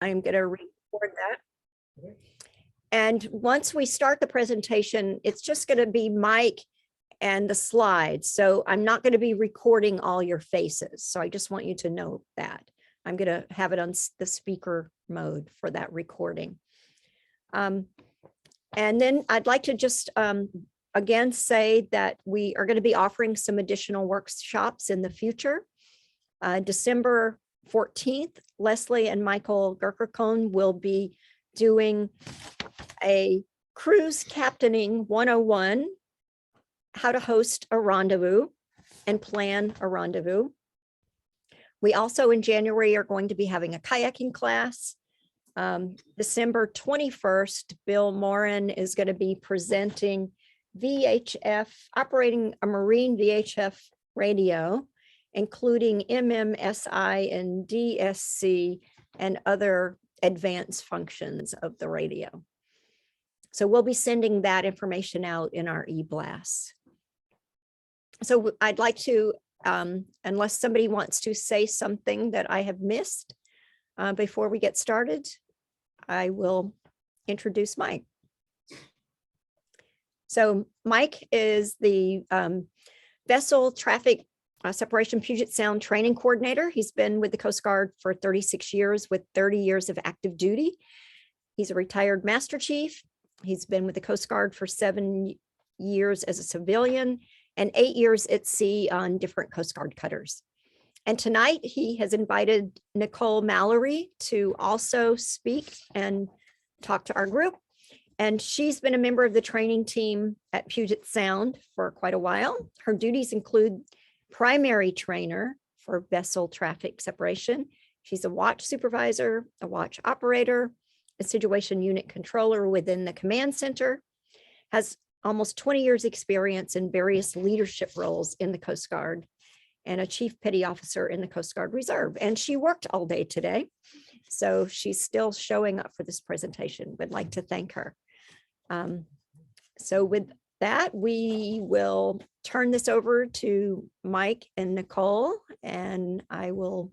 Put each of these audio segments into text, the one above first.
I'm going to record that. And once we start the presentation, it's just going to be Mike and the slides. So I'm not going to be recording all your faces. So I just want you to know that. I'm going to have it on the speaker mode for that recording. And then I'd like to just again say that we are going to be offering some additional workshops in the future. December 14th, Leslie and Michael Gerkerkohn will be doing a cruise captaining 101, how to host a rendezvous and plan a rendezvous. We also in January are going to be having a kayaking class. December 21st, Bill Morin is going to be presenting VHF, operating a marine VHF radio, including MMSI and DSC and other advanced functions of the radio. So we'll be sending that information out in our e-blasts. So I'd like to, unless somebody wants to say something that I have missed before we get started, I will introduce Mike. So Mike is the vessel traffic separation Puget Sound training coordinator. He's been with the Coast Guard for 36 years with 30 years of active duty. He's a retired Master Chief. He's been with the Coast Guard for 7 years as a civilian and 8 years at sea on different Coast Guard cutters. And tonight he has invited Nicole Mallory to also speak and talk to our group. And she's been a member of the training team at Puget Sound for quite a while. Her duties include primary trainer for vessel traffic separation. She's a watch supervisor, a watch operator, a situation unit controller within the command center, has almost 20 years experience in various leadership roles in the Coast Guard, and a chief petty officer in the Coast Guard Reserve. And she worked all day today, so she's still showing up for this presentation. Would like to thank her. So with that, we will turn this over to Mike and Nicole, and I will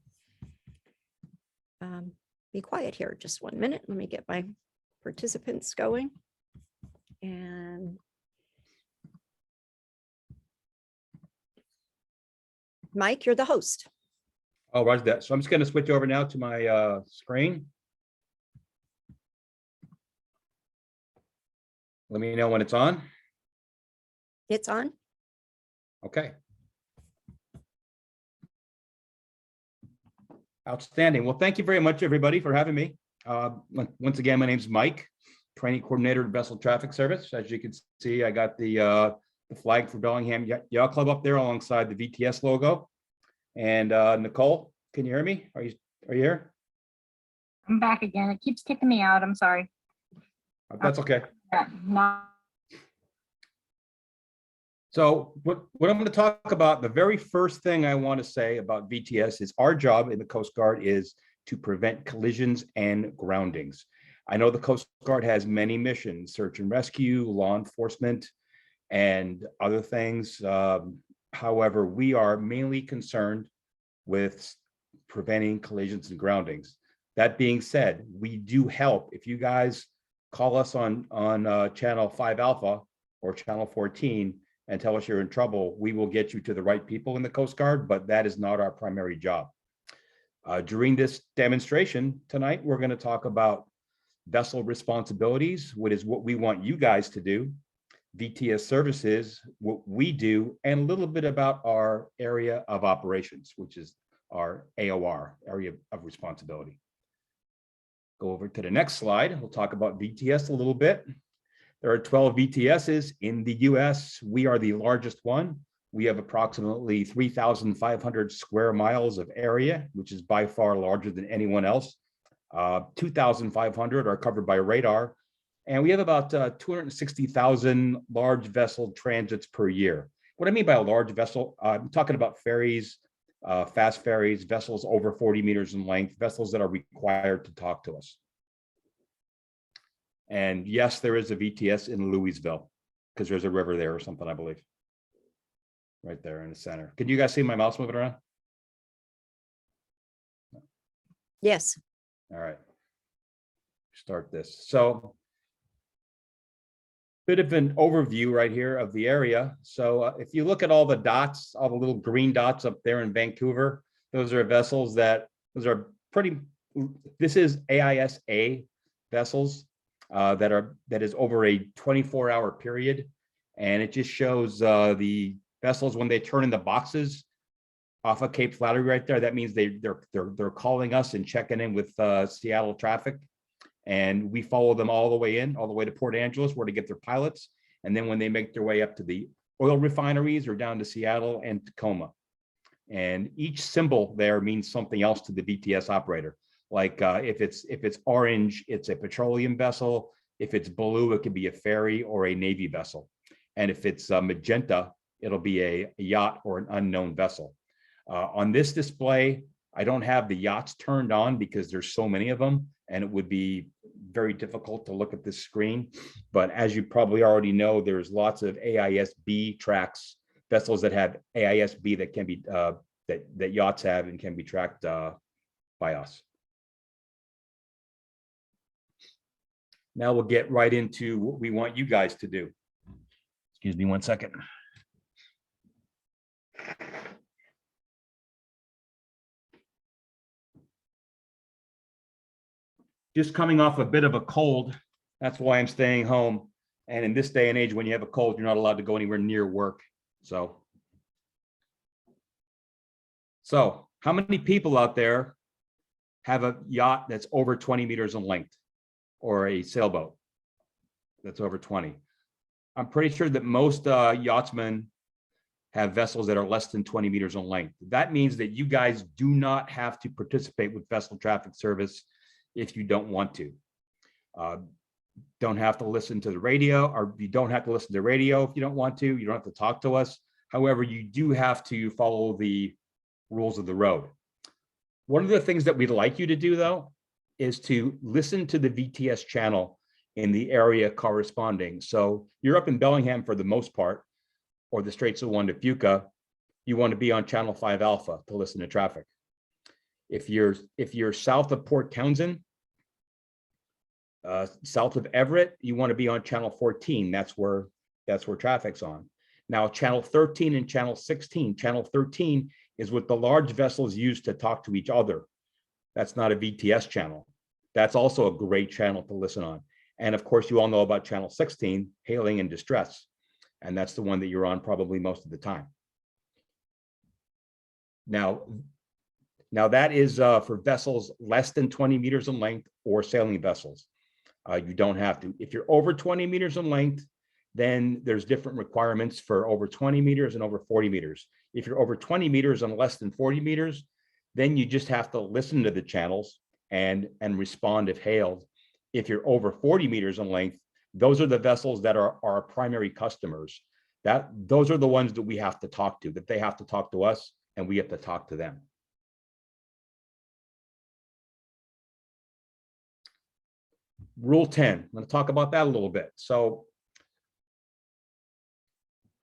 be quiet here just 1 minute. Let me get my participants going. And Mike, you're the host. Oh, roger that. So I'm just going to switch over now to my screen. Let me know when it's on. It's on. Okay. Outstanding. Well, thank you very much, everybody, for having me. Once again, my name is Mike, training coordinator of Vessel Traffic Service. As you can see, I got the flag for Bellingham Yacht Club up there alongside the VTS logo. And Nicole, can you hear me? Are you here? I'm back again. It keeps kicking me out. I'm sorry. That's okay. No. So what I'm going to talk about, the very first thing I want to say about VTS is our job in the Coast Guard is to prevent collisions and groundings. I know the Coast Guard has many missions, search and rescue, law enforcement, and other things. However, we are mainly concerned with preventing collisions and groundings. That being said, we do help. If you guys call us on channel 5 Alpha or channel 14 and tell us you're in trouble, we will get you to the right people in the Coast Guard, but that is not our primary job. During this demonstration tonight, we're going to talk about vessel responsibilities, what is what we want you guys to do, VTS services, what we do, and a little bit about our area of operations, which is our AOR, area of responsibility. Go over to the next slide. We'll talk about VTS a little bit. There are 12 VTSs in the US. We are the largest one. We have approximately 3,500 square miles of area, which is by far larger than anyone else. 2,500 are covered by radar. And we have about 260,000 large vessel transits per year. What I mean by a large vessel, I'm talking about ferries, fast ferries, vessels over 40 meters in length, vessels that are required to talk to us. And yes, there is a VTS in Louisville because there's a river there or something, I believe. Right there in the center. Can you guys see my mouse moving around? Yes. All right. start this. So bit of an overview right here of the area. So if you look at all the dots, all the little green dots up there in Vancouver, those are vessels that, those are pretty, this is AISA vessels that is over a 24-hour period. And it just shows the vessels when they turn in the boxes off of Cape Flattery right there. That means they're calling us and checking in with Seattle traffic. And we follow them all the way in, all the way to Port Angeles, where to get their pilots. And then when they make their way up to the oil refineries or down to Seattle and Tacoma. And each symbol there means something else to the VTS operator. Like if it's orange, it's a petroleum vessel. If it's blue, it could be a ferry or a Navy vessel. And if it's magenta, it'll be a yacht or an unknown vessel. On this display, I don't have the yachts turned on because there's so many of them, and it would be very difficult to look at this screen. But as you probably already know, there's lots of AISB tracks, vessels that have AISB that can be that yachts have and can be tracked by us. Now we'll get right into what we want you guys to do. Excuse me 1 second. Just coming off a bit of a cold. That's why I'm staying home. And in this day and age, when you have a cold, you're not allowed to go anywhere near work. So how many people out there have a yacht that's over 20 meters in length, or a sailboat that's over 20? I'm pretty sure that most yachtsmen have vessels that are less than 20 meters in length. That means that you guys do not have to participate with vessel traffic service if you don't want to. Don't have to listen to the radio, or you don't have to listen to the radio if you don't want to. You don't have to talk to us. However, you do have to follow the rules of the road. One of the things that we'd like you to do, though, is to listen to the VTS channel in the area corresponding. So you're up in Bellingham for the most part, or the Straits of Juan de Fuca, you want to be on channel 5 Alpha to listen to traffic. If you're south of Port Townsend, south of Everett, you want to be on channel 14. That's where traffic's on. Now, channel 13 and channel 16. Channel 13 is what the large vessels use to talk to each other. That's not a VTS channel. That's also a great channel to listen on. And of course, you all know about channel 16, hailing and distress. And that's the one that you're on probably most of the time. Now that is for vessels less than 20 meters in length or sailing vessels. You don't have to. If you're over 20 meters in length, then there's different requirements for over 20 meters and over 40 meters. If you're over 20 meters and less than 40 meters, then you just have to listen to the channels and respond if hailed. If you're over 40 meters in length, those are the vessels that are our primary customers. Those are the ones that we have to talk to, that they have to talk to us and we have to talk to them. Rule 10, I'm going to talk about that a little bit. So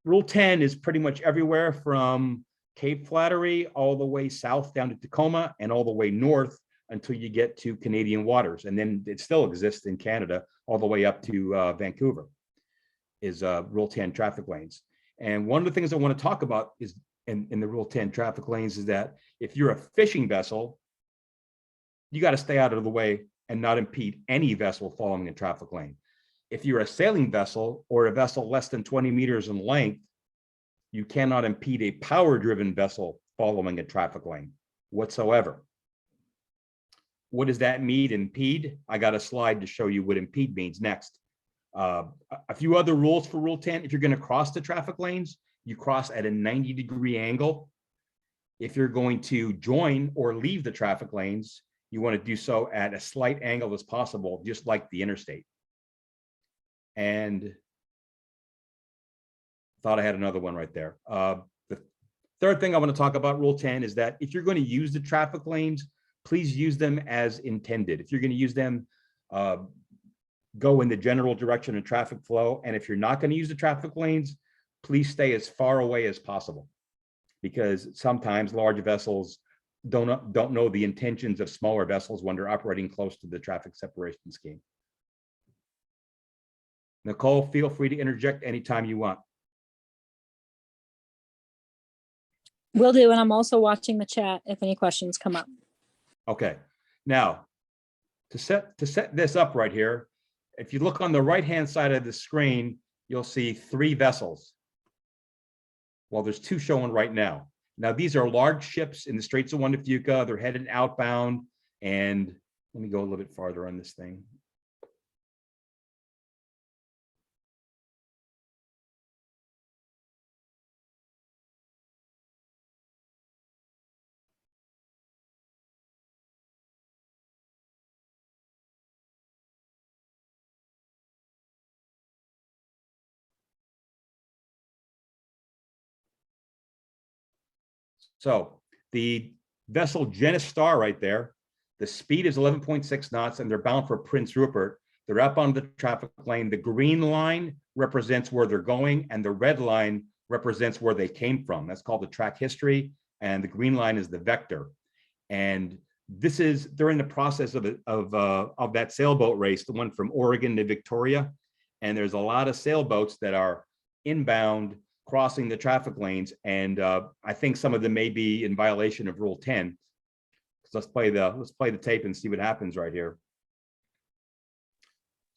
Rule 10 is pretty much everywhere from Cape Flattery all the way south down to Tacoma and all the way north until you get to Canadian waters. And then it still exists in Canada all the way up to Vancouver is Rule 10 traffic lanes. And one of the things I want to talk about is in the Rule 10 traffic lanes is that if you're a fishing vessel, you got to stay out of the way and not impede any vessel following a traffic lane. If you're a sailing vessel or a vessel less than 20 meters in length, you cannot impede a power-driven vessel following a traffic lane whatsoever. What does that mean, impede? I got a slide to show you what impede means next. A few other rules for Rule 10. If you're going to cross the traffic lanes, you cross at a 90-degree angle. If you're going to join or leave the traffic lanes, you want to do so at a slight angle as possible, just like the interstate. And thought I had another one right there. The third thing I want to talk about Rule 10 is that if you're going to use the traffic lanes, please use them as intended. If you're going to use them, go in the general direction of traffic flow. And if you're not going to use the traffic lanes, please stay as far away as possible, because sometimes large vessels don't know the intentions of smaller vessels when they're operating close to the traffic separation scheme. Nicole, feel free to interject anytime you want. Will do, and I'm also watching the chat if any questions come up. Okay, now to set this up right here, if you look on the right-hand side of the screen, you'll see 3 vessels. Well, there's 2 showing right now. Now, these are large ships in the Straits of Juan de Fuca. They're headed outbound. And let me go a little bit farther on this thing. So the vessel Genus Star right there, the speed is 11.6 knots and they're bound for Prince Rupert. They're up on the traffic lane. The green line represents where they're going and the red line represents where they came from. That's called the track history. And the green line is the vector. And this is, they're in the process of that sailboat race, the one from Oregon to Victoria. And there's a lot of sailboats that are inbound crossing the traffic lanes, and I think some of them may be in violation of Rule 10. So let's play the tape and see what happens right here.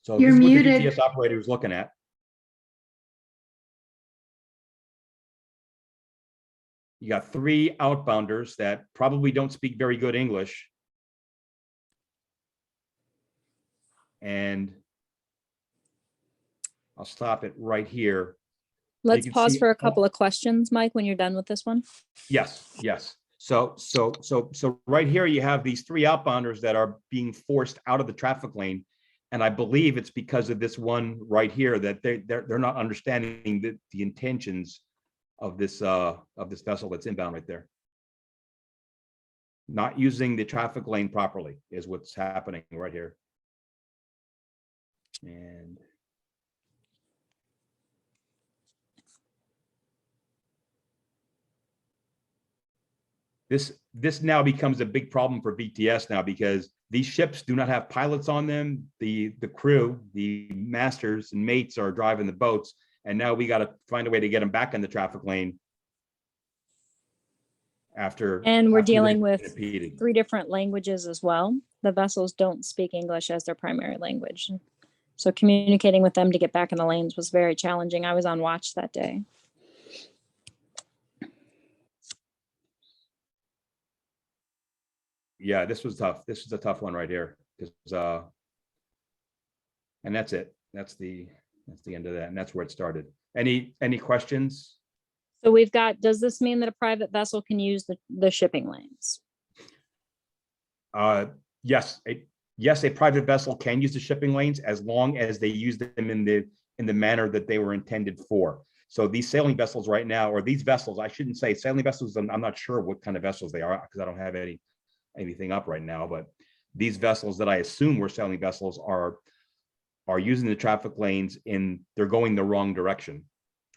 So You're this is what muted. the VTS operator is looking at. You got 3 outbounders that probably don't speak very good English, and I'll stop it right here. Let's can pause see- for a couple of questions, Mike, when you're done with this one. Yes, yes. So right here you have these 3 outbounders that are being forced out of the traffic lane, and I believe it's because of this one right here that they're not understanding the intentions of this vessel that's inbound right there. Not using the traffic lane properly is what's happening right here. And this now becomes a big problem for VTS now, because these ships do not have pilots on them. The crew, the masters and mates are driving the boats, and now we got to find a way to get them back in the traffic lane after. And we're after dealing they've with been impeded. 3 different languages as well. The vessels don't speak English as their primary language. So communicating with them to get back in the lanes was very challenging. I was on watch that day. Yeah, this was tough. This is a tough one right here. And that's it. That's the end of that. And that's where it started. Any questions? So we've got, does this mean that a private vessel can use the shipping lanes? Yes, a private vessel can use the shipping lanes as long as they use them in the manner that they were intended for. So these sailing vessels right now, or these vessels, I shouldn't say sailing vessels. I'm not sure what kind of vessels they are because I don't have anything up right now. But these vessels that I assume were sailing vessels are using the traffic lanes they're going the wrong direction,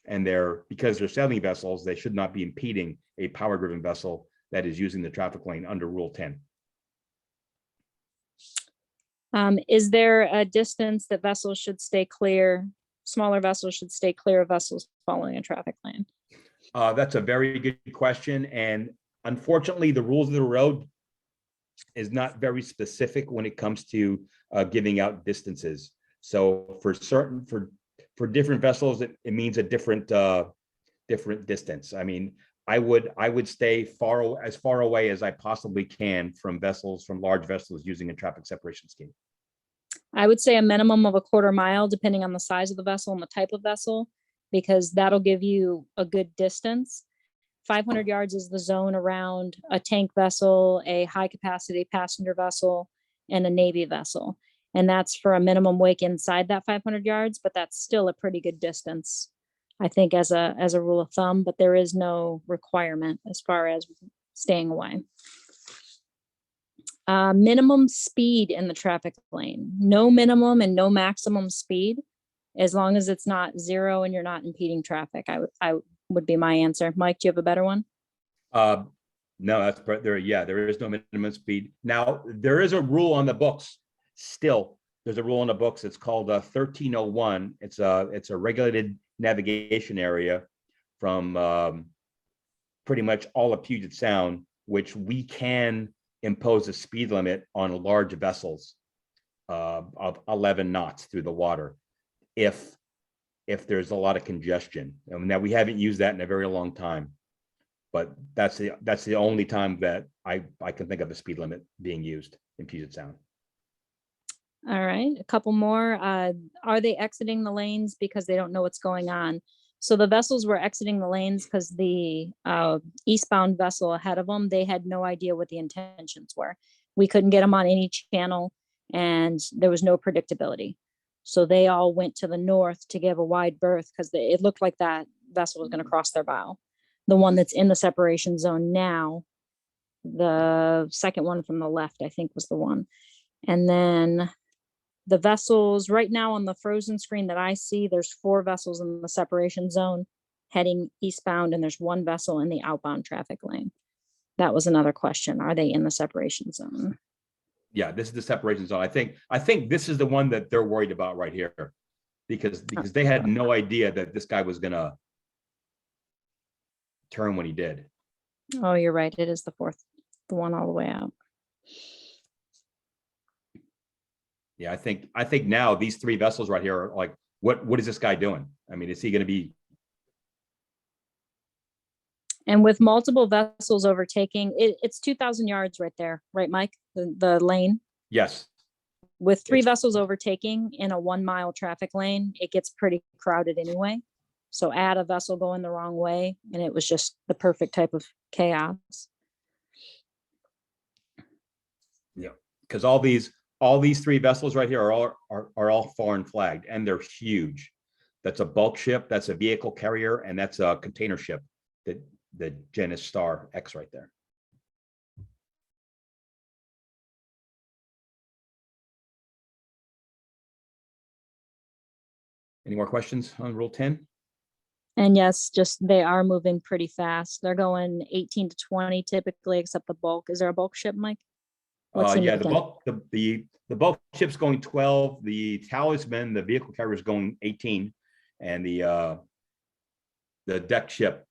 and because they're sailing vessels, they should not be impeding a power-driven vessel that is using the traffic lane under Rule 10. Is there a distance that vessels should stay clear? Smaller vessels should stay clear of vessels following a traffic lane? That's a very good question. And unfortunately, the rules of the road is not very specific when it comes to giving out distances. So for different vessels, it means a different distance. I mean, I would stay as far away as I possibly can from large vessels using a traffic separation scheme. I would say a minimum of a 1/4 mile, depending on the size of the vessel and the type of vessel, because that'll give you a good distance. 500 yards is the zone around a tank vessel, a high capacity passenger vessel, and a Navy vessel. And that's for a minimum wake inside that 500 yards, but that's still a pretty good distance, I think, as a rule of thumb, but there is no requirement as far as staying away. Minimum speed in the traffic lane, no minimum and no maximum speed, as long as it's not 0 and you're not impeding traffic. I would be my answer. Mike, do you have a better one? No, that's there. Yeah, there is no minimum speed. Now, there is a rule on the books. Still, there's a rule on the books. It's called 1301. It's a regulated navigation area from pretty much all of Puget Sound, which we can impose a speed limit on large vessels of 11 knots through the water if there's a lot of congestion. And now we haven't used that in a very long time, but that's the only time that I can think of a speed limit being used in Puget Sound. All right, a couple more. Are they exiting the lanes because they don't know what's going on? So the vessels were exiting the lanes because the eastbound vessel ahead of them, they had no idea what the intentions were. We couldn't get them on any channel and there was no predictability. So they all went to the north to give a wide berth because it looked like that vessel was going to cross their bow. The one that's in the separation zone now, the second one from the left, I think was the one. And then the vessels right now on the frozen screen that I see, there's 4 vessels in the separation zone heading eastbound, and there's 1 vessel in the outbound traffic lane. That was another question. Are they in the separation zone? Yeah, this is the separation zone. I think this is the one that they're worried about right here, because they had no idea that this guy was gonna turn when he did. Oh, you're right. It is the one all the way out. Yeah, I think now these 3 vessels right here are like, what is this guy doing? I mean, is he going to be? And with multiple vessels overtaking, it's 2,000 yards right there, right, Mike? The lane. Yes. With 3 It's- vessels overtaking in a 1-mile traffic lane, it gets pretty crowded anyway. So add a vessel going the wrong way, and it was just the perfect type of chaos. Yeah, because all these 3 vessels right here are all foreign flagged, and they're huge. That's a bulk ship, that's a vehicle carrier, and that's a container ship, the Genus Star X right there. Any more questions on Rule 10? And yes, just they are moving pretty fast. They're going 18 to 20 typically, except the bulk. Is there a bulk ship, Mike? What's Yeah, the significant? bulk ship's going 12, the Talisman, the vehicle carrier, is going 18, and the deck ship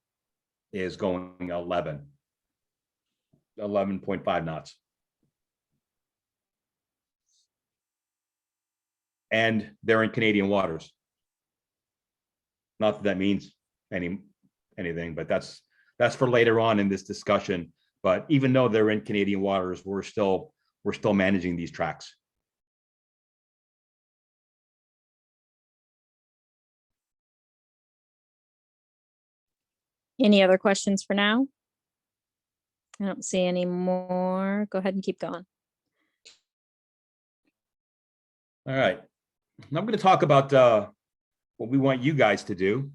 is going 11.5 knots. And they're in Canadian waters. Not that that means anything, but that's for later on in this discussion. But even though they're in Canadian waters, we're still managing these tracks. Any other questions for now? I don't see any more. Go ahead and keep going. All right. Now I'm going to talk about what we want you guys to do.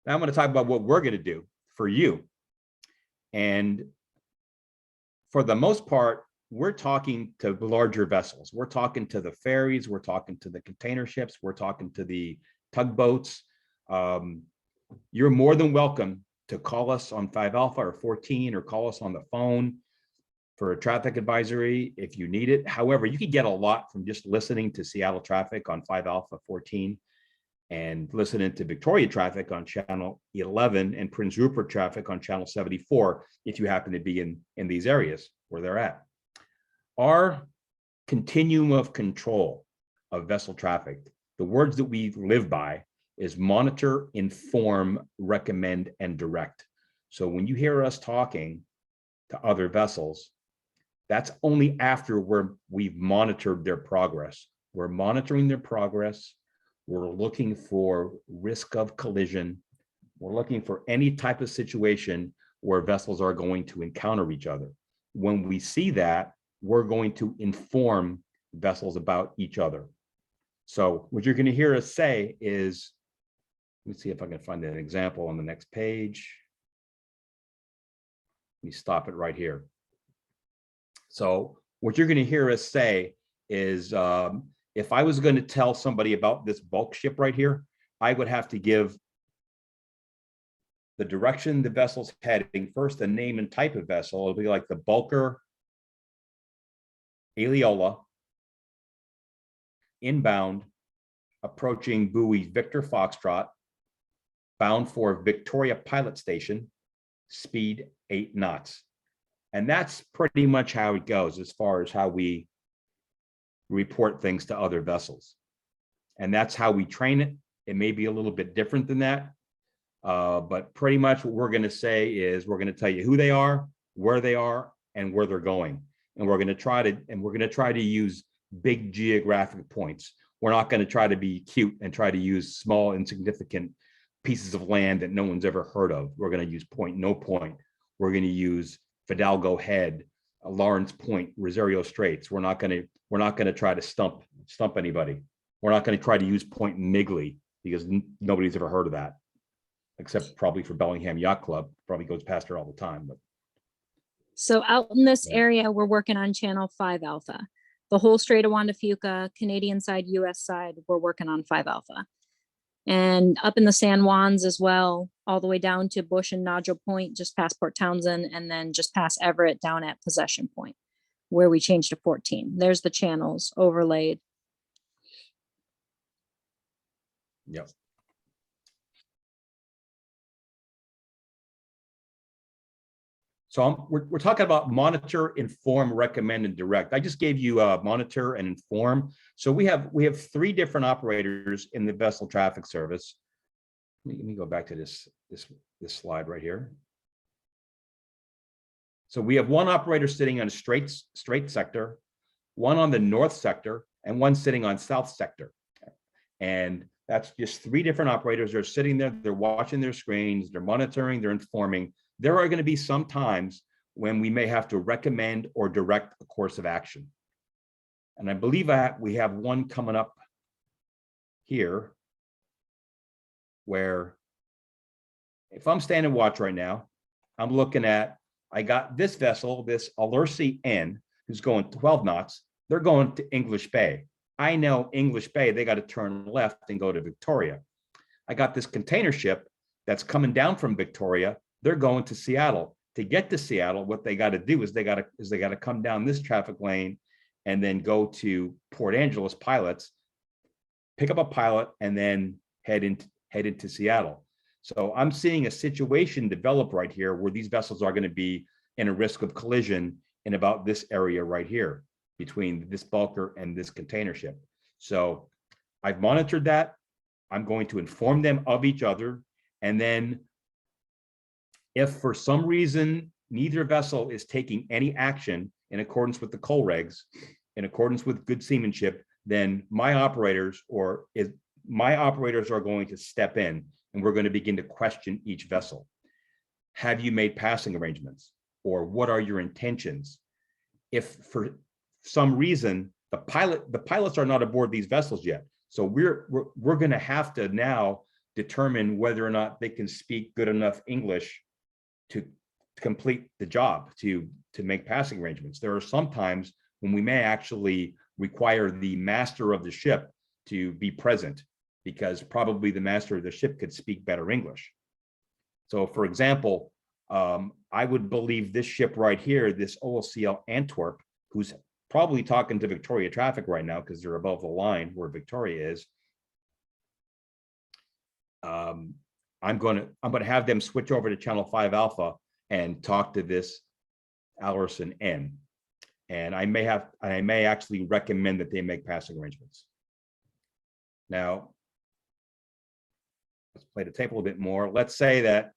Now I'm going to talk about what we're going to do for you. And for the most part, we're talking to larger vessels. We're talking to the ferries. We're talking to the container ships. We're talking to the tugboats. You're more than welcome to call us on 5 Alpha or 14, or call us on the phone for a traffic advisory if you need it. However, you can get a lot from just listening to Seattle traffic on 5 Alpha 14 and listening to Victoria traffic on channel 11 and Prince Rupert traffic on channel 74 if you happen to be in these areas where they're at. Our continuum of control of vessel traffic, the words that we live by, is monitor, inform, recommend, and direct. So when you hear us talking to other vessels, that's only after we've monitored their progress. We're monitoring their progress. We're looking for risk of collision. We're looking for any type of situation where vessels are going to encounter each other. When we see that, we're going to inform vessels about each other. So what you're going to hear us say is, let me see if I can find an example on the next page. Let me stop it right here. So what you're going to hear us say is, if I was going to tell somebody about this bulk ship right here, I would have to give the direction the vessel's heading, first the name and type of vessel. It'll be like the Bulker Aeolus, inbound, approaching buoy Victor Foxtrot, bound for Victoria Pilot Station, speed 8 knots. And that's pretty much how it goes as far as how we report things to other vessels. And that's how we train it. It may be a little bit different than that. But pretty much what we're going to say is we're going to tell you who they are, where they are, and where they're going. And we're going to try to use big geographic points. We're not going to try to be cute and try to use small, insignificant pieces of land that no one's ever heard of. We're going to use point, no point. We're going to use Fidalgo Head, Lawrence Point, Rosario Straits. We're not going to try to stump anybody. We're not going to try to use Point Migley because nobody's ever heard of that, except probably for Bellingham Yacht Club. Probably goes past there all the time. But So out in this Yeah. area, we're working on channel 5 alpha. The whole Strait of Juan de Fuca, Canadian side, US side, we're working on 5 alpha. And up in the San Juans as well, all the way down to Bush and Nodule Point, just past Port Townsend, and then just past Everett down at Possession Point, where we changed to 14. There's the channels overlaid. yep. So we're talking about monitor, inform, recommend, and direct. I just gave you monitor and inform. So we have 3 different operators in the vessel traffic service. Let me go back to this slide right here. So we have 1 operator sitting on a straight sector, 1 on the north sector, and 1 sitting on south sector. And that's just 3 different operators. They're sitting there, they're watching their screens, they're monitoring, they're informing. There are going to be some times when we may have to recommend or direct a course of action. And I believe that we have one coming up here where if I'm standing watch right now, I'm looking at, I got this vessel, this Alersi N, who's going 12 knots. They're going to English Bay. I know English Bay, they got to turn left and go to Victoria. I got this container ship that's coming down from Victoria. They're going to Seattle. To get to Seattle, what they got to do is they got to come down this traffic lane and then go to Port Angeles pilots, pick up a pilot, and then head into Seattle. So I'm seeing a situation develop right here where these vessels are going to be in a risk of collision in about this area right here between this bulker and this container ship. So I've monitored that. I'm going to inform them of each other, and then if for some reason neither vessel is taking any action in accordance with the coal regs, in accordance with good seamanship, then my operators are going to step in and we're going to begin to question each vessel. Have you made passing arrangements? Or what are your intentions? If for some reason the pilots are not aboard these vessels yet, so we're going to have to now determine whether or not they can speak good enough English to complete the job, to make passing arrangements. There are some times when we may actually require the master of the ship to be present because probably the master of the ship could speak better English. So for example, I would believe this ship right here, this OLCL Antwerp, who's probably talking to Victoria traffic right now because they're above the line where Victoria is. I'm going to have them switch over to channel 5 alpha and talk to this Allerson N. And I may actually recommend that they make passing arrangements. Now, let's play the tape a little bit more. Let's say that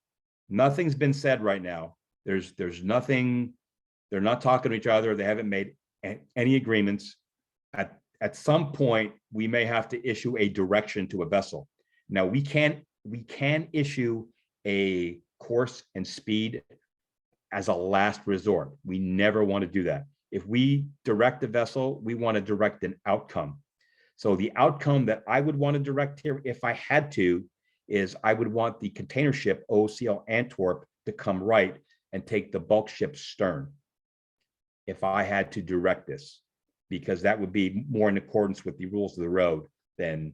nothing's been said right now. There's nothing, they're not talking to each other. They haven't made any agreements. At some point, we may have to issue a direction to a vessel. Now we can issue a course and speed as a last resort. We never want to do that. If we direct a vessel, we want to direct an outcome. So the outcome that I would want to direct here, if I had to, is I would want the container ship OCL Antwerp to come right and take the bulk ship stern. If I had to direct this, because that would be more in accordance with the rules of the road than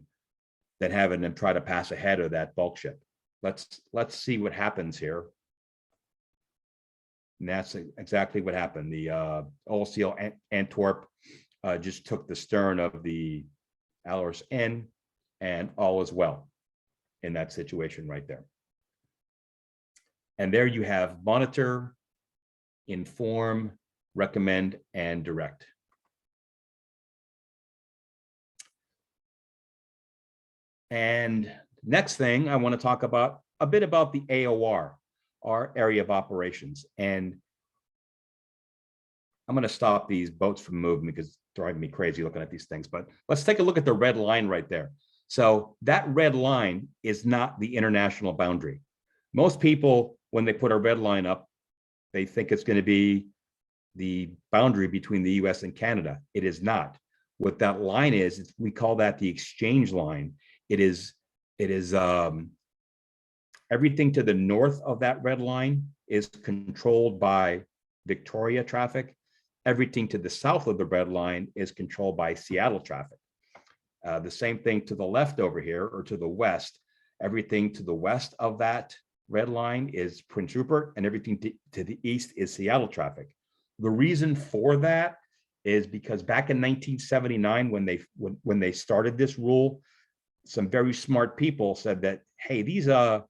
having them try to pass ahead of that bulk ship. let's see what happens here. And that's exactly what happened. The Oil Seal Antwerp just took the stern of the Alers N, and all is well in that situation right there. And there you have monitor, inform, recommend, and direct. And next thing I want to talk about a bit about the AOR, our area of operations. And I'm going to stop these boats from moving because it's driving me crazy looking at these things. But let's take a look at the red line right there. So that red line is not the international boundary. Most people, when they put a red line up, they think it's going to be the boundary between the US and Canada. It is not. What that line is, we call that the exchange line. It is everything to the north of that red line is controlled by Victoria traffic. Everything to the south of the red line is controlled by Seattle traffic. The same thing to the left over here, or to the west. Everything to the west of that red line is Prince Rupert, and everything to the east is Seattle traffic. The reason for that is because back in 1979, when they started this rule, some very smart people said that, hey, the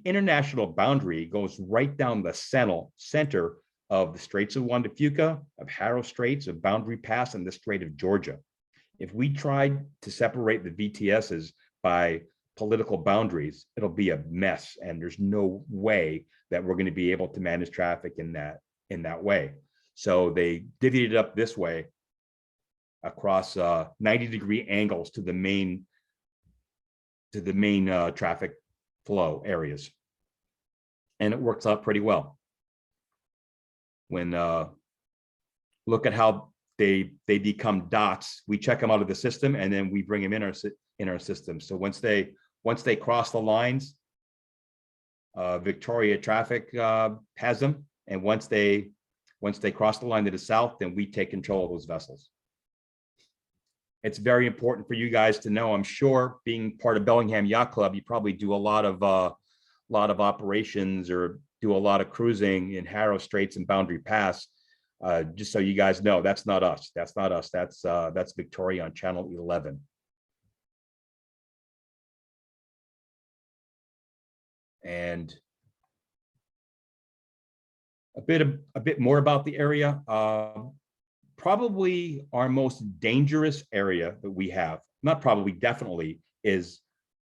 international boundary goes right down the center of the Straits of Juan de Fuca, of Harrow Straits, of Boundary Pass, and the Strait of Georgia. If we tried to separate the VTSs by political boundaries, it'll be a mess, and there's no way that we're going to be able to manage traffic in that way. So they divvied it up this way across 90-degree angles to the main traffic flow areas, and it works out pretty well. When look at how they become dots, we check them out of the system, and then we bring them in our system. So once they cross the lines, Victoria traffic has them, and once they cross the line to the south, then we take control of those vessels. It's very important for you guys to know. I'm sure, being part of Bellingham Yacht Club, you probably do a lot of operations or do a lot of cruising in Harrow Straits and Boundary Pass. Just so you guys know, that's not us. That's not us. That's Victoria on Channel 11. And a bit more about the area. Probably our most dangerous area that we have, not probably, definitely, is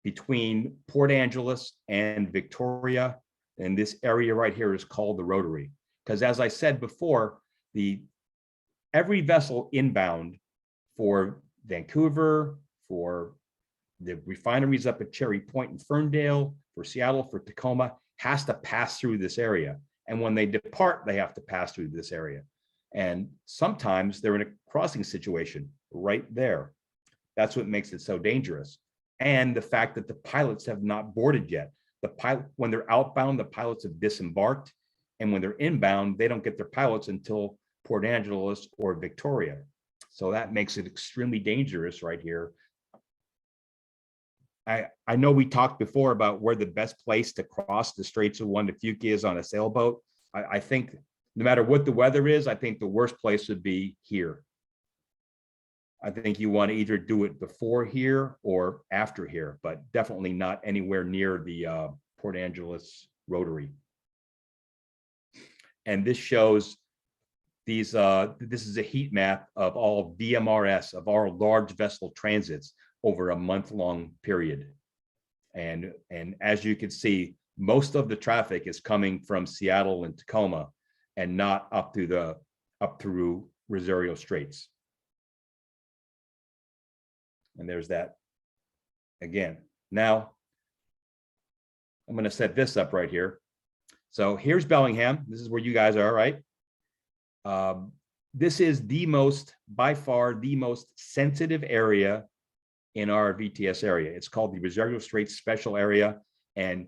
between Port Angeles and Victoria. And this area right here is called the Rotary. Because as I said before, every vessel inbound for Vancouver, for the refineries up at Cherry Point and Ferndale, for Seattle, for Tacoma, has to pass through this area. And when they depart, they have to pass through this area. And sometimes they're in a crossing situation right there. That's what makes it so dangerous. And the fact that the pilots have not boarded yet. When they're outbound, the pilots have disembarked. And when they're inbound, they don't get their pilots until Port Angeles or Victoria. So that makes it extremely dangerous right here. I know we talked before about where the best place to cross the Straits of Juan de Fuca is on a sailboat. I think no matter what the weather is, I think the worst place would be here. I think you want to either do it before here or after here, but definitely not anywhere near the Port Angeles Rotary. And this shows these, this is a heat map of all VMRS, of our large vessel transits over a month-long period. And as you can see, most of the traffic is coming from Seattle and Tacoma and not up through Rosario Straits. And there's that again. Now, I'm going to set this up right here. So here's Bellingham. This is where you guys are, right? This is by far the most sensitive area in our VTS area. It's called the Rosario Straits Special Area. And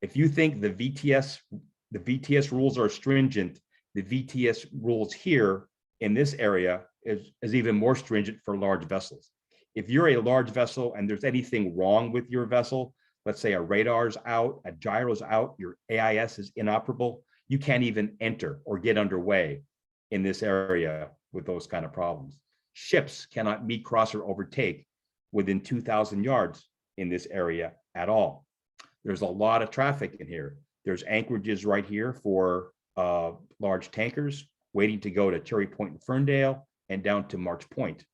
if you think the VTS rules are stringent, the VTS rules here in this area is even more stringent for large vessels. If you're a large vessel and there's anything wrong with your vessel, let's say a radar's out, a gyro's out, your AIS is inoperable, you can't even enter or get underway in this area with those kind of problems. Ships cannot meet, cross, or overtake within 2,000 yards in this area at all. There's a lot of traffic in here. There's anchorages right here for large tankers waiting to go to Cherry Point and Ferndale and down to March Point.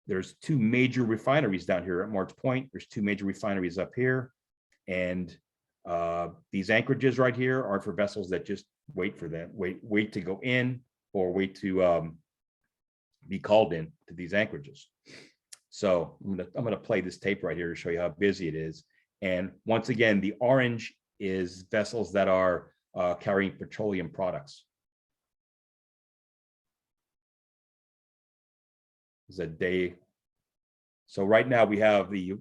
There's two major refineries down here at March Point. There's two major refineries up here. And these anchorages right here are for vessels that just wait for them, wait to go in or wait to be called in to these anchorages. So I'm gonna play this tape right here to show you how busy it is. And once again, the orange is vessels that are carrying petroleum products. It's a day. So right now we have a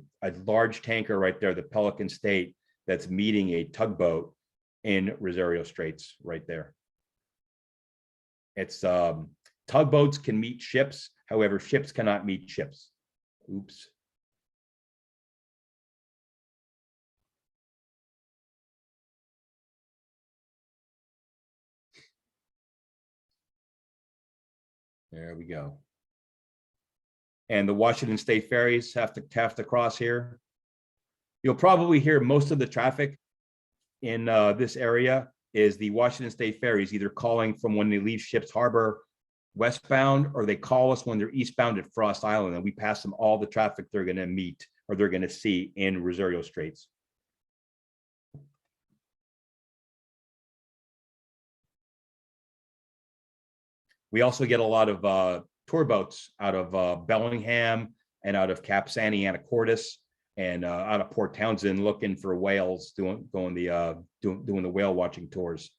large tanker right there, the Pelican State, that's meeting a tugboat in Rosario Straits right there. It's tugboats can meet ships, however, ships cannot meet ships. Oops. There we go. And the Washington State ferries have to cross here. You'll probably hear most of the traffic in this area is the Washington State ferries either calling from when they leave Ships Harbor westbound, or they call us when they're eastbound at Frost Island, and we pass them all the traffic they're going to meet or they're going to see in Rosario Straits. We also get a lot of tour boats out of Bellingham and out of Cap San Anacortes and out of Port Townsend looking for whales, doing the whale watching tours.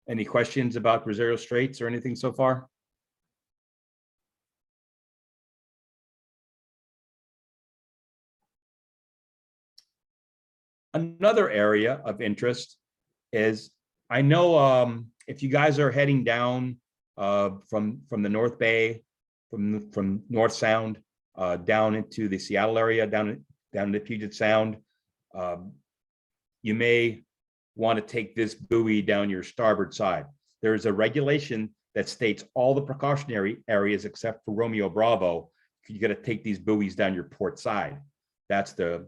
Any questions about Rosario Straits or anything so far? Another area of interest is, I know if you guys are heading down from the North Bay, from North Sound down into the Seattle area, down to Puget Sound, you may want to take this buoy down your starboard side. There's a regulation that states all the precautionary areas except for Romeo Bravo, you got to take these buoys down your port side. That's a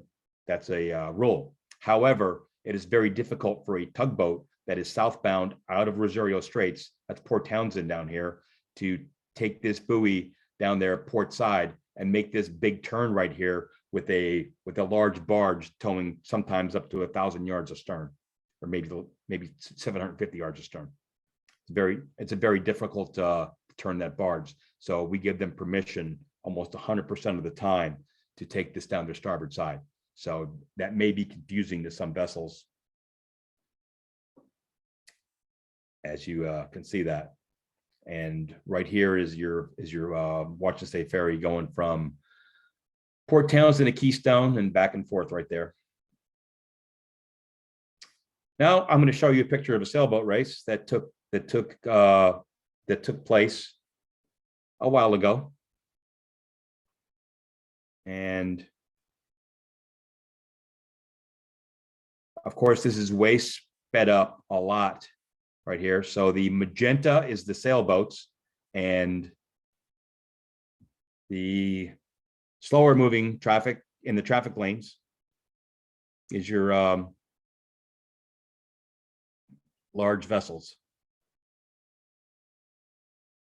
rule. However, it is very difficult for a tugboat that is southbound out of Rosario Straits, that's Port Townsend down here, to take this buoy down their port side and make this big turn right here with a large barge towing sometimes up to 1,000 yards astern, or maybe 750 yards astern. It's a very difficult to turn that barge. So we give them permission almost 100% of the time to take this down their starboard side. So that may be confusing to some vessels, as you can see that. And right here is your Washington State ferry going from Port Townsend to Keystone and back and forth right there. Now I'm going to show you a picture of a sailboat race that took place a while ago. And of course, this is way sped up a lot right here. So the magenta is the sailboats, and the slower moving traffic in the traffic lanes is your large vessels.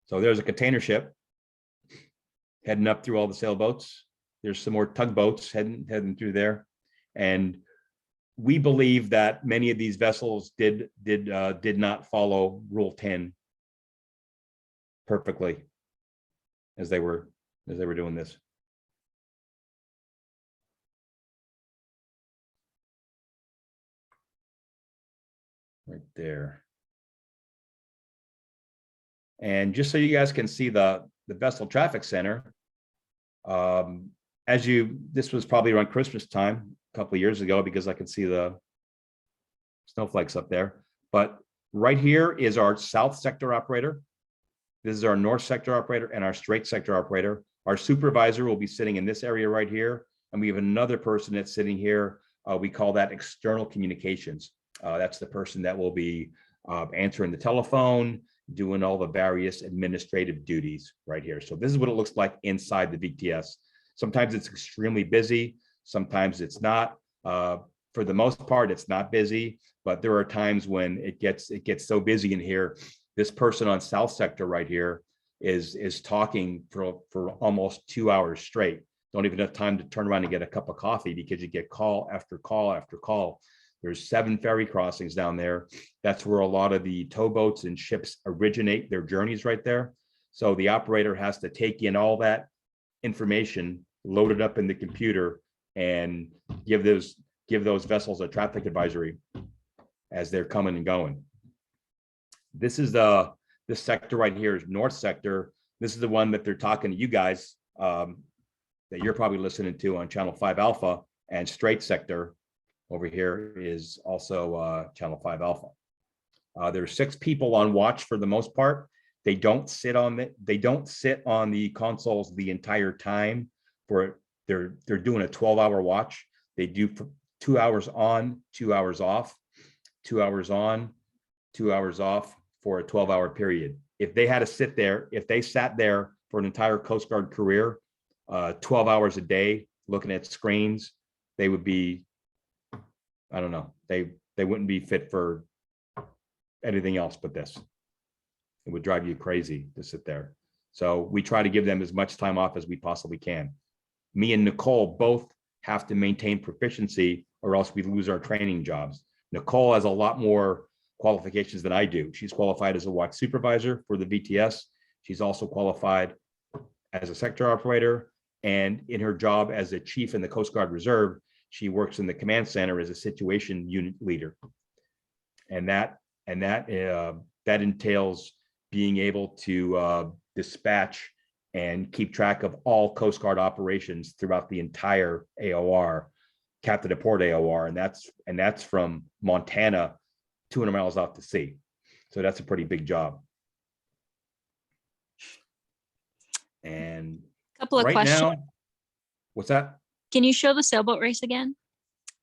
So there's a container ship heading up through all the sailboats. There's some more tugboats heading through there, and we believe that many of these vessels did not follow Rule 10 perfectly as they were doing this. Right there. And just so you guys can see the vessel traffic center, this was probably around Christmas time a couple of years ago, because I can see the snowflakes up there. But right here is our south sector operator. This is our north sector operator and our straight sector operator. Our supervisor will be sitting in this area right here. And we have another person that's sitting here. We call that external communications. That's the person that will be answering the telephone, doing all the various administrative duties right here. So this is what it looks like inside the VTS. Sometimes it's extremely busy. Sometimes it's not. For the most part, it's not busy, but there are times when it gets so busy in here. This person on South Sector right here is talking for almost 2 hours straight. Don't even have time to turn around and get a cup of coffee because you get call after call after call. There's 7 ferry crossings down there. That's where a lot of the towboats and ships originate their journeys right there. So the operator has to take in all that information, load it up in the computer, and give those vessels a traffic advisory as they're coming and going. This is this sector right here is North Sector. This is the one that they're talking to you guys that you're probably listening to on Channel 5 Alpha, and Straight Sector over here is also Channel 5 Alpha. There's 6 people on watch for the most part. They don't sit on the consoles the entire time. They're doing a 12-hour watch. They do 2 hours on, 2 hours off, 2 hours on, 2 hours off for a 12-hour period. If they had to sit there, if they sat there for an entire Coast Guard career, 12 hours a day looking at screens, they would be, I don't know, they wouldn't be fit for anything else but this. It would drive you crazy to sit there. So we try to give them as much time off as we possibly can. Me and Nicole both have to maintain proficiency or else we lose our training jobs. Nicole has a lot more qualifications than I do. She's qualified as a watch supervisor for the VTS. She's also qualified as a sector operator, and in her job as a chief in the Coast Guard Reserve, she works in the command center as a situation unit leader. And that entails being able to dispatch and keep track of all Coast Guard operations throughout the entire AOR, Captain of Port AOR, and that's from Montana 200 miles out to sea. So that's a pretty big job. And Couple of right questions. now, what's that? Can you show the sailboat race again?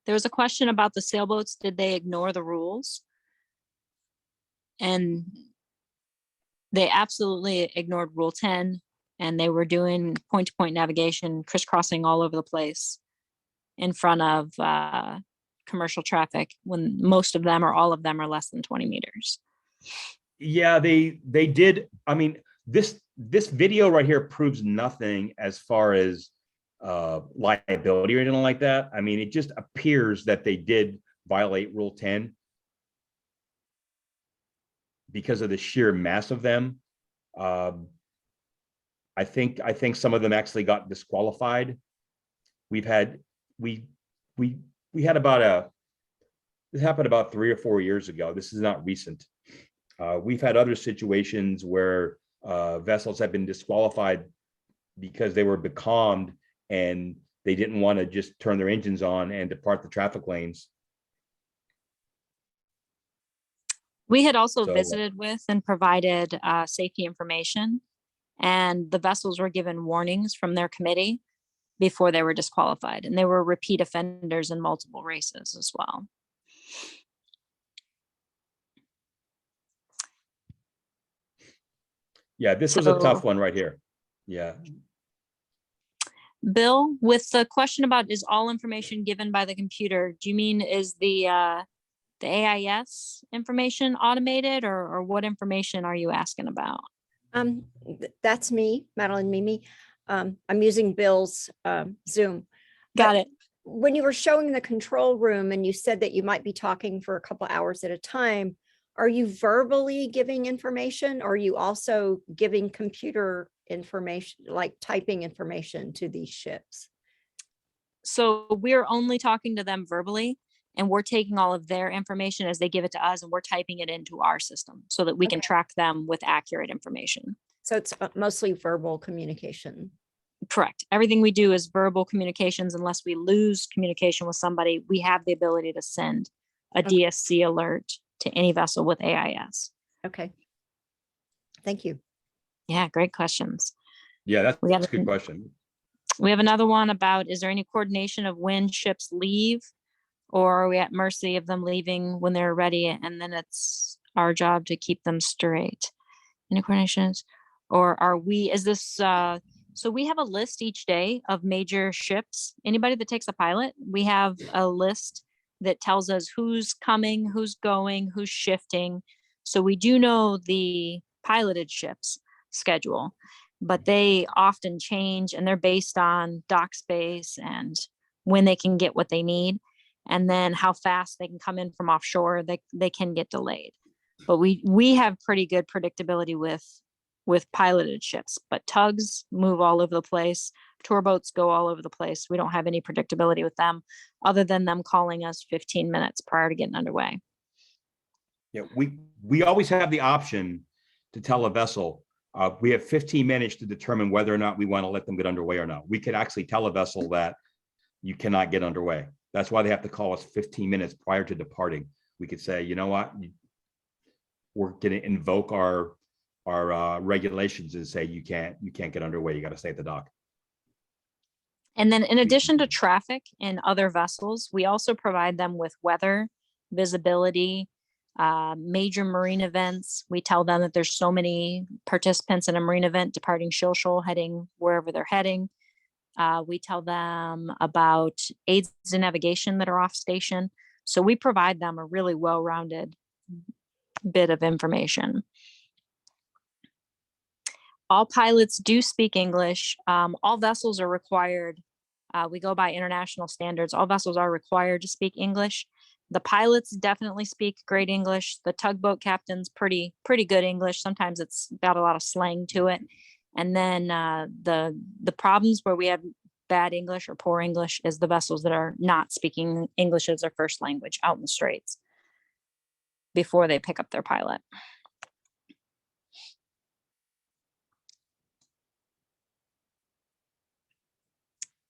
There was a question about the sailboats. Did they ignore the rules? And they absolutely ignored Rule 10, and they were doing point-to-point navigation, crisscrossing all over the place in front of commercial traffic when most of them or all of them are less than 20 meters. Yeah, they did. I mean, this video right here proves nothing as far as liability or anything like that. I mean, it just appears that they did violate Rule 10 because of the sheer mass of them. I think some of them actually got disqualified. We had about this happened about 3 or 4 years ago. This is not recent. We've had other situations where vessels have been disqualified because they were becalmed and they didn't want to just turn their engines on and depart the traffic lanes. We had also So- visited with and provided safety information, and the vessels were given warnings from their committee before they were disqualified, and they were repeat offenders in multiple races as well. Yeah, this was a So- tough one right here. Yeah. Bill, with the question about is all information given by the computer, do you mean is the AIS information automated, or what information are you asking about? That's me, Madeline Mimi. I'm using Bill's Zoom. Got But it. when you were showing the control room and you said that you might be talking for a couple hours at a time, are you verbally giving information, or are you also giving computer information, like typing information to these ships? So we're only talking to them verbally, and we're taking all of their information as they give it to us, and we're typing it into our system so that we can Okay. track them with accurate information. So it's mostly verbal communication. Correct. Everything we do is verbal communications. Unless we lose communication with somebody, we have the ability to send a Okay. DSC alert to any vessel with AIS. Okay. Thank you. Yeah, great questions. Yeah, that's We got a good question. We have another one about, is there any coordination of when ships leave? Or are we at mercy of them leaving when they're ready and then it's our job to keep them straight? Any coordinations? Or are we, is this, so we have a list each day of major ships. Anybody that takes a pilot, we have a list that tells us who's coming, who's going, who's shifting. So we do know the piloted ships schedule, but they often change and they're based on dock space and when they can get what they need. And then how fast they can come in from offshore, they can get delayed. But we have pretty good predictability with piloted ships, but tugs move all over the place. Tour boats go all over the place. We don't have any predictability with them other than them calling us 15 minutes prior to getting underway. Yeah, we always have the option to tell a vessel, we have 15 minutes to determine whether or not we want to let them get underway or not. We could actually tell a vessel that you cannot get underway. That's why they have to call us 15 minutes prior to departing. We could say, you know what, we're going to invoke our regulations and say you can't get underway. You got to stay at the dock. And then in addition to traffic and other vessels, we also provide them with weather, visibility, major marine events. We tell them that there's so many participants in a marine event departing Shoal heading wherever they're heading. We tell them about aids in navigation that are off station. So we provide them a really well-rounded bit of information. All pilots do speak English. All vessels are required. We go by international standards. All vessels are required to speak English. The pilots definitely speak great English. The tugboat captains, pretty good English. Sometimes it's got a lot of slang to it. And then the problems where we have bad English or poor English is the vessels that are not speaking English as their first language out in the Straits before they pick up their pilot.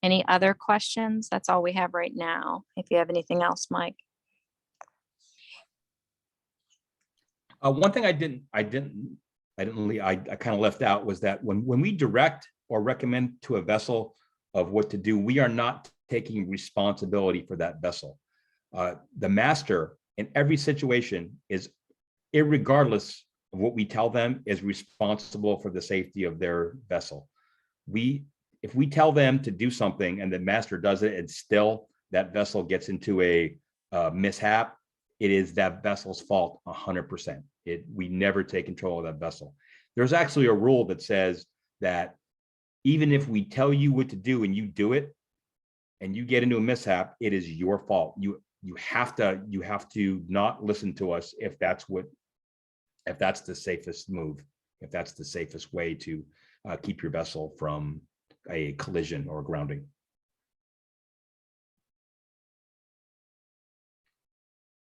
Any other questions? That's all we have right now. If you have anything else, Mike. One thing I kind of left out was that when we direct or recommend to a vessel of what to do, we are not taking responsibility for that vessel. The master in every situation is, irregardless of what we tell them, is responsible for the safety of their vessel. If we tell them to do something and the master does it and still that vessel gets into a mishap, it is that vessel's fault 100%. We never take control of that vessel. There's actually a rule that says that even if we tell you what to do and you do it and you get into a mishap, it is your fault. You have to not listen to us if that's the safest move, if that's the safest way to keep your vessel from a collision or grounding.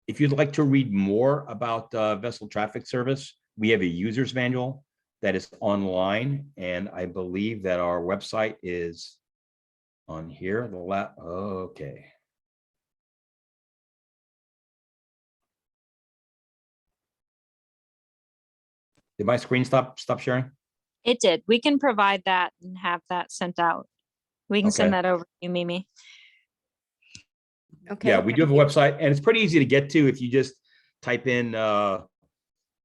If you'd like to read more about vessel traffic service, we have a user's manual that is online, and I believe that our website is on here. Okay. Did my screen stop sharing? It did. We can provide that and have that sent out. We can send Okay. that over to you, Mimi. Okay. Yeah, we do have a website, and it's pretty easy to get to if you just type in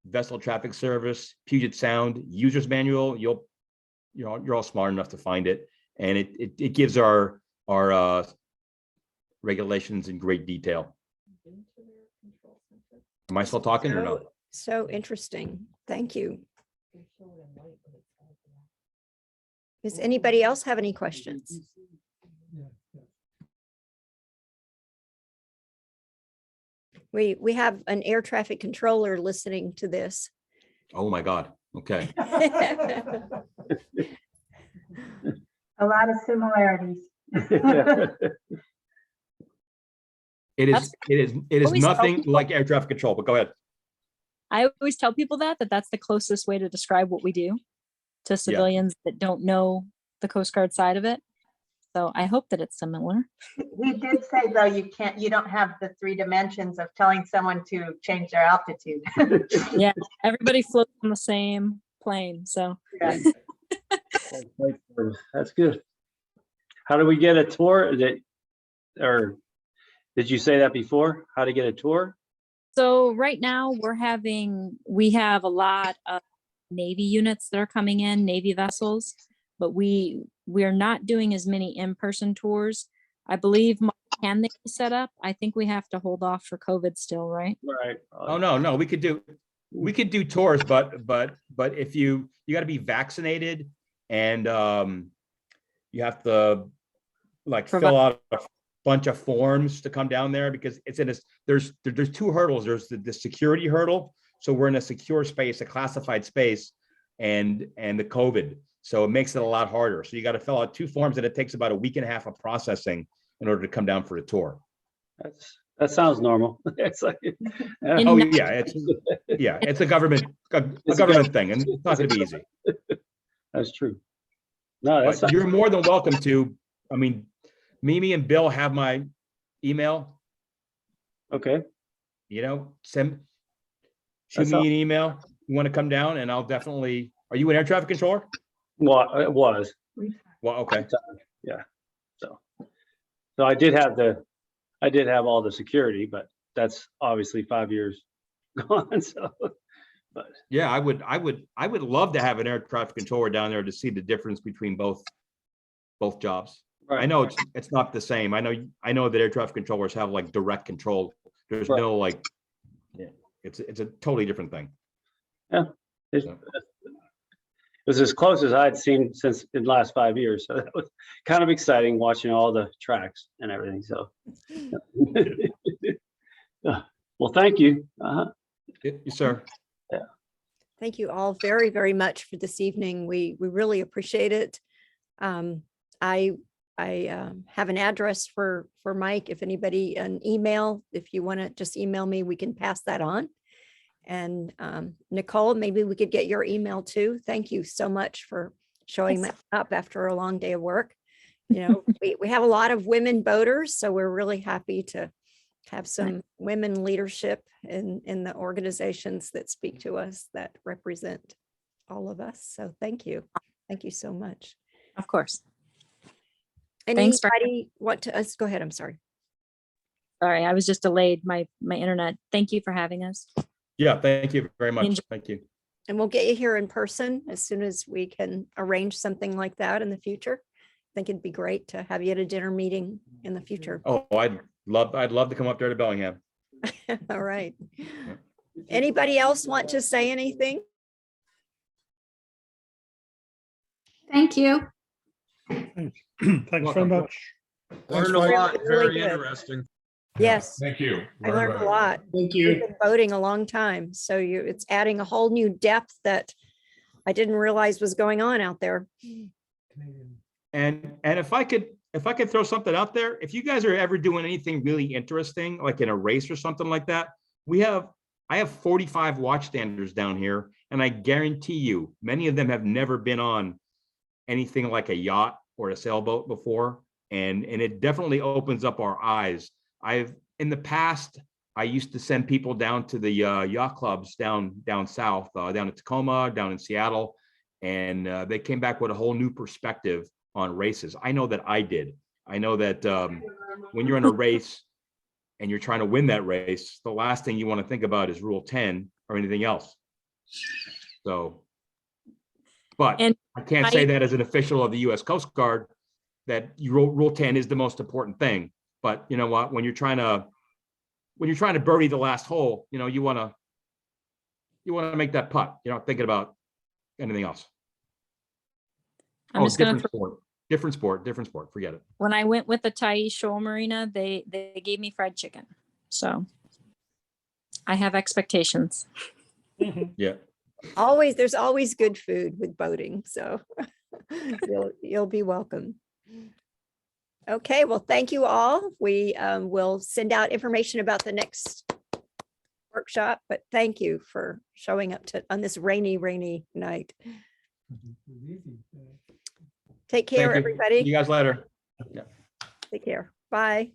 vessel traffic service, Puget Sound user's manual. You're all smart enough to find it, and it gives our regulations in great detail. Am I still talking or no? So interesting. Thank you. Does anybody else have any questions? We have an air traffic controller listening to this. Oh my God. Okay. A lot of similarities. It is Always tell nothing people- like air traffic control, but go ahead. I always tell people that that's the closest way to describe what we do to civilians that don't know the Coast Guard side of it. So I hope that it's similar. He did say, though, you don't have the 3 dimensions of telling someone to change their altitude. Yeah, everybody floats on the same plane. So That's good. How do we get a tour? Or did you say that before? How to get a tour? So right now we have a lot of Navy units that are coming in, Navy vessels, but we're not doing as many in-person tours. I believe, can they be set up? I think we have to hold off for COVID still, right? Right. Oh, no, we could do tours, but if you got to be vaccinated and you have to like fill out a bunch of forms to come down there because it's in there's two hurdles. There's the security hurdle. So we're in a secure space, a classified space, and the COVID. So it makes it a lot harder. So you got to fill out two forms and it takes about a week and a half of processing in order to come down for the tour. That sounds normal. It's like, Oh yeah, it's a government thing, and it's not going to be easy. that's true. No, that's But you're more than welcome to. I mean, Mimi and Bill have my email. okay. You know, shoot me an email. You want to come down, and I'll definitely. Are you an air traffic controller? Well, it was. Well, okay. Yeah. So I did have all the security, but that's obviously 5 years gone. So, but Yeah, I would love to have an air traffic controller down there to see the difference between both jobs. right. I know it's not the same. I know that air traffic controllers have like direct control. There's Right. no like, it's a totally different thing. It was as close as I'd seen since in the last 5 years. So that was kind of exciting watching all the tracks and everything. So, well, thank you. Yes, sir. Thank you all very, very much for this evening. We really appreciate it. I have an address for Mike. If anybody, an email, if you want to just email me, we can pass that on. And Nicole, maybe we could get your email too. Thank you so much for showing up after a long day of work. You know, we have a lot of women boaters, so we're really happy to have some women leadership in the organizations that speak to us, that represent all of us. So thank you. Thank you so much. Of course. Thanks for- Anybody want to go ahead? I'm sorry. Sorry, I was just delayed. My internet. Thank you for having us. Yeah, thank you very much. Thank you. And we'll get you here in person as soon as we can arrange something like that in the future. I think it'd be great to have you at a dinner meeting in the future. Oh, I'd love to come up there to Bellingham. All right. Anybody else want to say anything? Thank you. Thanks very Welcome. much. Learned a lot, Really very good. interesting. Yes, Thank you. I learned a lot. Thank We've been boating a long time, so it's adding a whole new depth that I didn't realize was going on out there. And if I could throw something out there, if you guys are ever doing anything really interesting, like in a race or something like that, I have 45 watchstanders down here, and I guarantee you, many of them have never been on anything like a yacht or a sailboat before, and it definitely opens up our eyes. In the past, I used to send people down to the yacht clubs down south, down in Tacoma, down in Seattle, and they came back with a whole new perspective on races. I know that I did. I know that when you're in a race and you're trying to win that race, the last thing you want to think about is Rule 10 or anything else. So, but And I can't say that as an official of the U.S. Coast Guard, that Rule 10 is the most important thing. But you know what? When you're trying to birdie the last hole, you know, you want to make that putt. You're not thinking about anything else. I'm just gonna different sport. Forget it. when I went with the Thais Shoal Marina, they gave me fried chicken. So I have expectations. Yeah. There's always good food with boating, so you'll be welcome. Okay, well, thank you all. We will send out information about the next workshop, but thank you for showing up on this rainy night. Take care, Thank you. everybody. See you guys later. Take care. Bye.